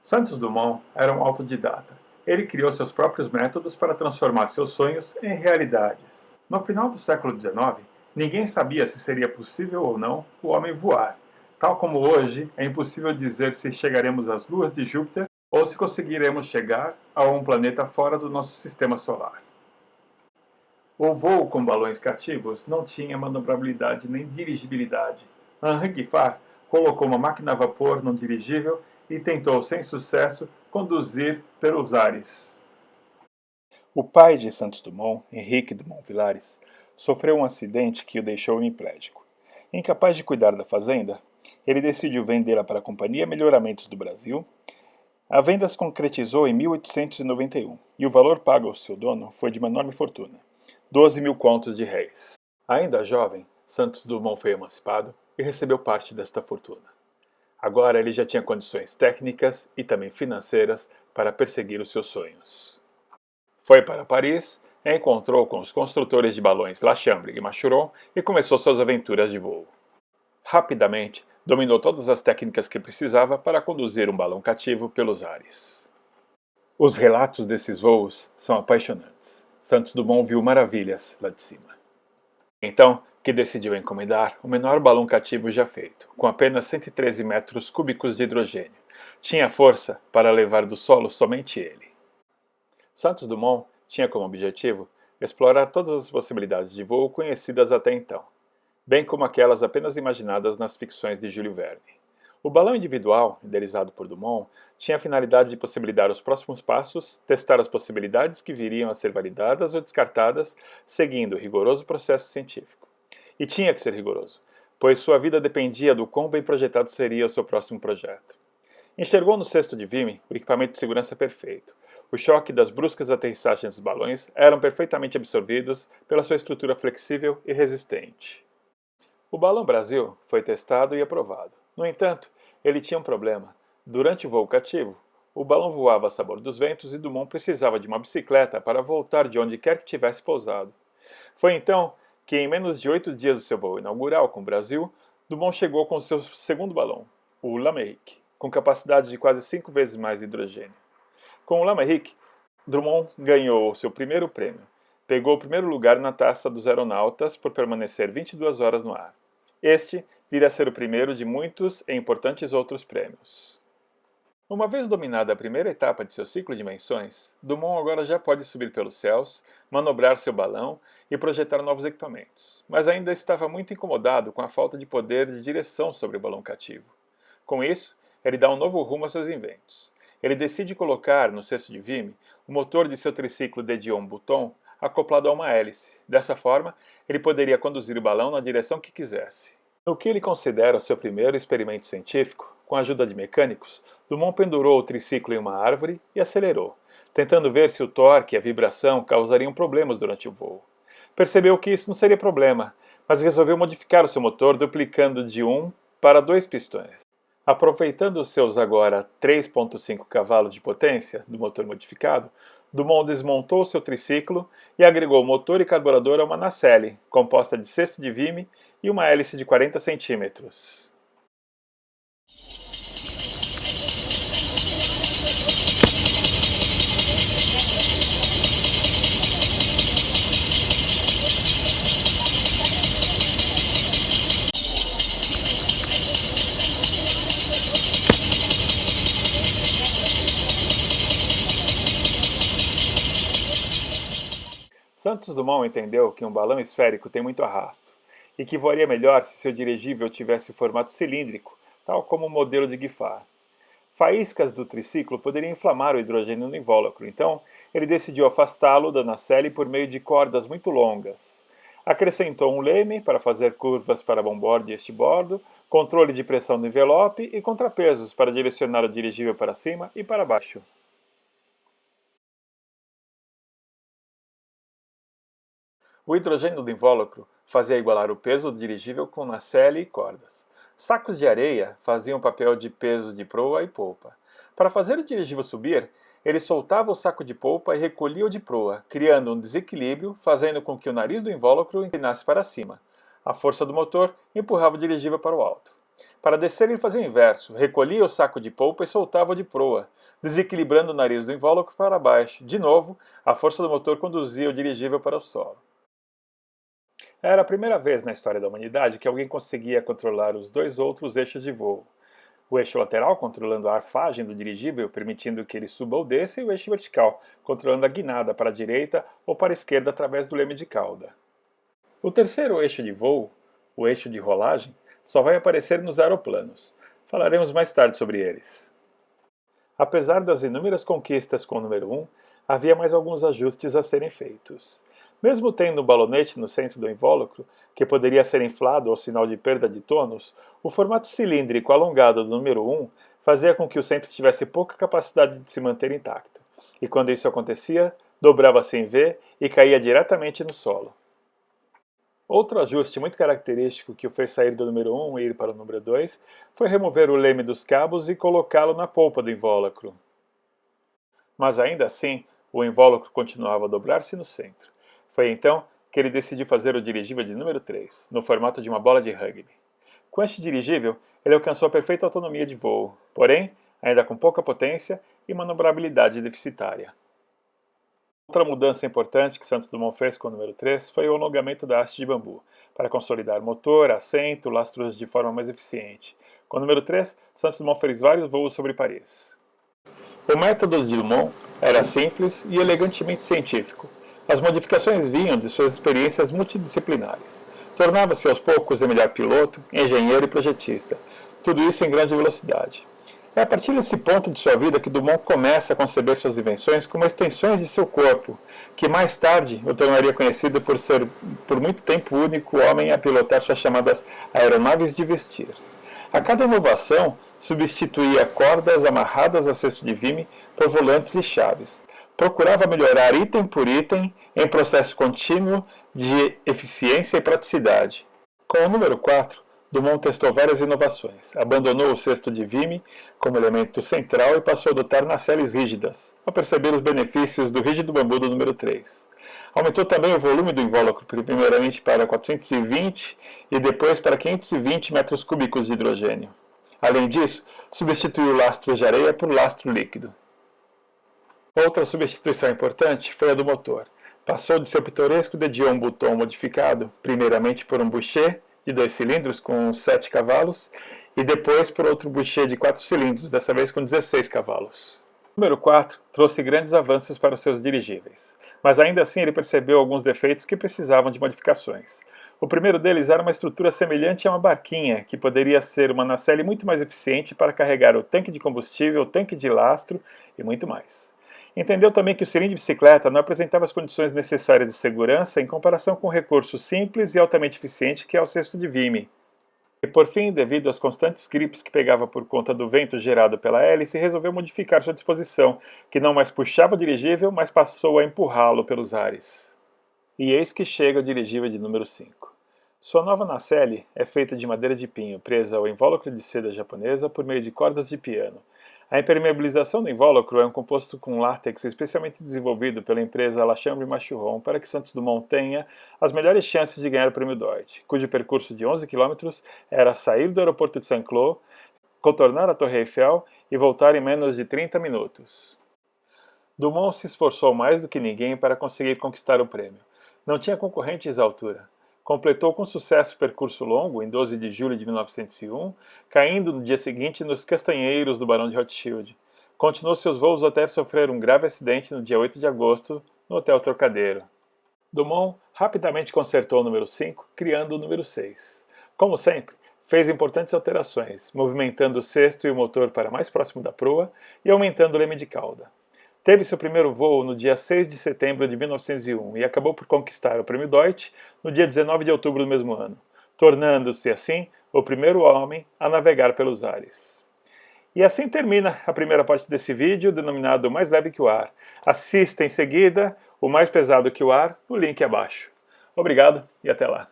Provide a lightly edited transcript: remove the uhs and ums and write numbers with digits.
Santos Dumont era um autodidata. Ele criou seus próprios métodos para transformar seus sonhos em realidades. No final do século XIX, ninguém sabia se seria possível ou não o homem voar. Tal como hoje, é impossível dizer se chegaremos às luas de Júpiter ou se conseguiremos chegar a um planeta fora do nosso sistema solar. O voo com balões cativos não tinha manobrabilidade nem dirigibilidade. Henri Giffard colocou uma máquina a vapor num dirigível e tentou, sem sucesso, conduzir pelos ares. O pai de Santos Dumont, Henrique Dumont Villares, sofreu um acidente que o deixou hemiplégico. Incapaz de cuidar da fazenda, ele decidiu vendê-la para a Companhia Melhoramentos do Brasil. A venda se concretizou em 1891 e o valor pago ao seu dono foi de uma enorme fortuna, 12 mil contos de réis. Ainda jovem, Santos Dumont foi emancipado e recebeu parte desta fortuna. Agora ele já tinha condições técnicas e também financeiras para perseguir os seus sonhos. Foi para Paris, encontrou com os construtores de balões Lachambre e Machuron e começou suas aventuras de voo. Rapidamente, dominou todas as técnicas que precisava para conduzir um balão cativo pelos ares. Os relatos desses voos são apaixonantes. Santos Dumont viu maravilhas lá de cima. Então, que decidiu encomendar o menor balão cativo já feito, com apenas 113 metros cúbicos de hidrogênio. Tinha força para levar do solo somente ele. Santos Dumont tinha como objetivo explorar todas as possibilidades de voo conhecidas até então, bem como aquelas apenas imaginadas nas ficções de Júlio Verne. O balão individual, idealizado por Dumont, tinha a finalidade de possibilitar os próximos passos, testar as possibilidades que viriam a ser validadas ou descartadas, seguindo o rigoroso processo científico. E tinha que ser rigoroso, pois sua vida dependia do quão bem projetado seria o seu próximo projeto. Enxergou no cesto de Vimy o equipamento de segurança perfeito. O choque das bruscas aterrissagens dos balões eram perfeitamente absorvidos pela sua estrutura flexível e resistente. O Balão Brasil foi testado e aprovado. No entanto, ele tinha um problema. Durante o voo cativo, o balão voava a sabor dos ventos e Dumont precisava de uma bicicleta para voltar de onde quer que tivesse pousado. Foi então que, em menos de 8 dias do seu voo inaugural com o Brasil, Dumont chegou com seu segundo balão, o Lamérique, com capacidade de quase 5 vezes mais hidrogênio. Com o Lamérique, Dumont ganhou seu primeiro prêmio. Pegou o primeiro lugar na taça dos aeronautas por permanecer 22 horas no ar. Este viria a ser o primeiro de muitos e importantes outros prêmios. Uma vez dominada a primeira etapa de seu ciclo de dimensões, Dumont agora já pode subir pelos céus, manobrar seu balão e projetar novos equipamentos, mas ainda estava muito incomodado com a falta de poder de direção sobre o balão cativo. Com isso, ele dá um novo rumo a seus inventos. Ele decide colocar no cesto de Vimy o motor de seu triciclo de Dion-Bouton acoplado a uma hélice. Dessa forma, ele poderia conduzir o balão na direção que quisesse. No que ele considera o seu primeiro experimento científico, com a ajuda de mecânicos, Dumont pendurou o triciclo em uma árvore e acelerou, tentando ver se o torque e a vibração causariam problemas durante o voo. Percebeu que isso não seria problema, mas resolveu modificar o seu motor duplicando de 1 para 2 pistões. Aproveitando os seus agora 3,5 cavalos de potência do motor modificado, Dumont desmontou seu triciclo e agregou motor e carburador a uma nacelle, composta de cesto de Vimy e uma hélice de 40 centímetros. Santos Dumont entendeu que um balão esférico tem muito arrasto e que voaria melhor se seu dirigível tivesse o formato cilíndrico, tal como o modelo de Giffard. Faíscas do triciclo poderiam inflamar o hidrogênio no invólucro, então ele decidiu afastá-lo da nacelle por meio de cordas muito longas. Acrescentou um leme para fazer curvas para bombordo e estibordo, controle de pressão do envelope e contrapesos para direcionar o dirigível para cima e para baixo. O hidrogênio do invólucro fazia igualar o peso do dirigível com nacelle e cordas. Sacos de areia faziam o papel de peso de proa e polpa. Para fazer o dirigível subir, ele soltava o saco de polpa e recolhia o de proa, criando um desequilíbrio, fazendo com que o nariz do invólucro inclinasse para cima. A força do motor empurrava o dirigível para o alto. Para descer, ele fazia o inverso, recolhia o saco de polpa e soltava o de proa, desequilibrando o nariz do invólucro para baixo. De novo, a força do motor conduzia o dirigível para o solo. Era a primeira vez na história da humanidade que alguém conseguia controlar os dois outros eixos de voo. O eixo lateral controlando a arfagem do dirigível, permitindo que ele suba ou desça, e o eixo vertical, controlando a guinada para a direita ou para a esquerda através do leme de cauda. O terceiro eixo de voo, o eixo de rolagem, só vai aparecer nos aeroplanos. Falaremos mais tarde sobre eles. Apesar das inúmeras conquistas com o número 1, havia mais alguns ajustes a serem feitos. Mesmo tendo um balonete no centro do invólucro, que poderia ser inflado ao sinal de perda de tônus, o formato cilíndrico alongado do número 1 fazia com que o centro tivesse pouca capacidade de se manter intacto, e quando isso acontecia, dobrava-se em V e caía diretamente no solo. Outro ajuste muito característico que o fez sair do número 1 e ir para o número 2 foi remover o leme dos cabos e colocá-lo na polpa do invólucro. Mas ainda assim, o invólucro continuava a dobrar-se no centro. Foi então que ele decidiu fazer o dirigível de número 3, no formato de uma bola de rugby. Com este dirigível, ele alcançou a perfeita autonomia de voo, porém, ainda com pouca potência e manobrabilidade deficitária. Outra mudança importante que Santos Dumont fez com o número 3 foi o alongamento da haste de bambu, para consolidar motor, assento, lastros de forma mais eficiente. Com o número 3, Santos Dumont fez vários voos sobre Paris. O método de Dumont era simples e elegantemente científico. As modificações vinham de suas experiências multidisciplinares. Tornava-se aos poucos o melhor piloto, engenheiro e projetista. Tudo isso em grande velocidade. É a partir desse ponto de sua vida que Dumont começa a conceber suas invenções como extensões de seu corpo, que mais tarde o tornaria conhecido por ser, por muito tempo, o único homem a pilotar suas chamadas aeronaves de vestir. A cada inovação, substituía cordas amarradas a cesto de vime por volantes e chaves. Procurava melhorar item por item em processo contínuo de eficiência e praticidade. Com o número 4, Dumont testou várias inovações. Abandonou o cesto de vime como elemento central e passou a adotar nacelles rígidas, ao perceber os benefícios do rígido bambu do número 3. Aumentou também o volume do invólucro, primeiramente para 420 e depois para 520 metros cúbicos de hidrogênio. Além disso, substituiu o lastro de areia por lastro líquido. Outra substituição importante foi a do motor. Passou de seu pitoresco de Dion Bouton modificado, primeiramente por um Boucher de 2 cilindros com 7 cavalos e depois por outro Boucher de 4 cilindros, dessa vez com 16 cavalos. O número 4 trouxe grandes avanços para os seus dirigíveis, mas ainda assim ele percebeu alguns defeitos que precisavam de modificações. O primeiro deles era uma estrutura semelhante a uma barquinha, que poderia ser uma nacelle muito mais eficiente para carregar o tanque de combustível, o tanque de lastro e muito mais. Entendeu também que o cilindro de bicicleta não apresentava as condições necessárias de segurança em comparação com o recurso simples e altamente eficiente que é o cesto de vime. E por fim, devido às constantes gripes que pegava por conta do vento gerado pela hélice, resolveu modificar sua disposição, que não mais puxava o dirigível, mas passou a empurrá-lo pelos ares. E eis que chega o dirigível de número 5. Sua nova nacelle é feita de madeira de pinho, presa ao invólucro de seda japonesa por meio de cordas de piano. A impermeabilização do invólucro é um composto com látex especialmente desenvolvido pela empresa Lachambre Machuron para que Santos Dumont tenha as melhores chances de ganhar o Prêmio Deutsch, cujo percurso de 11 km era sair do aeroporto de Saint-Cloud, contornar a Torre Eiffel e voltar em menos de 30 minutos. Dumont se esforçou mais do que ninguém para conseguir conquistar o prêmio. Não tinha concorrentes à altura. Completou com sucesso o percurso longo em 12 de julho de 1901, caindo no dia seguinte nos castanheiros do Barão de Rothschild. Continuou seus voos até sofrer um grave acidente no dia 8 de agosto, no Hotel Trocadeiro. Dumont rapidamente consertou o número 5, criando o número 6. Como sempre, fez importantes alterações, movimentando o cesto e o motor para mais próximo da proa e aumentando o leme de cauda. Teve seu primeiro voo no dia 6 de setembro de 1901 e acabou por conquistar o Prêmio Deutsch no dia 19 de outubro do mesmo ano, tornando-se assim o primeiro homem a navegar pelos ares. E assim termina a primeira parte desse vídeo, denominado Mais Leve que o Ar. Assista em seguida o Mais Pesado que o Ar no link abaixo. Obrigado e até lá.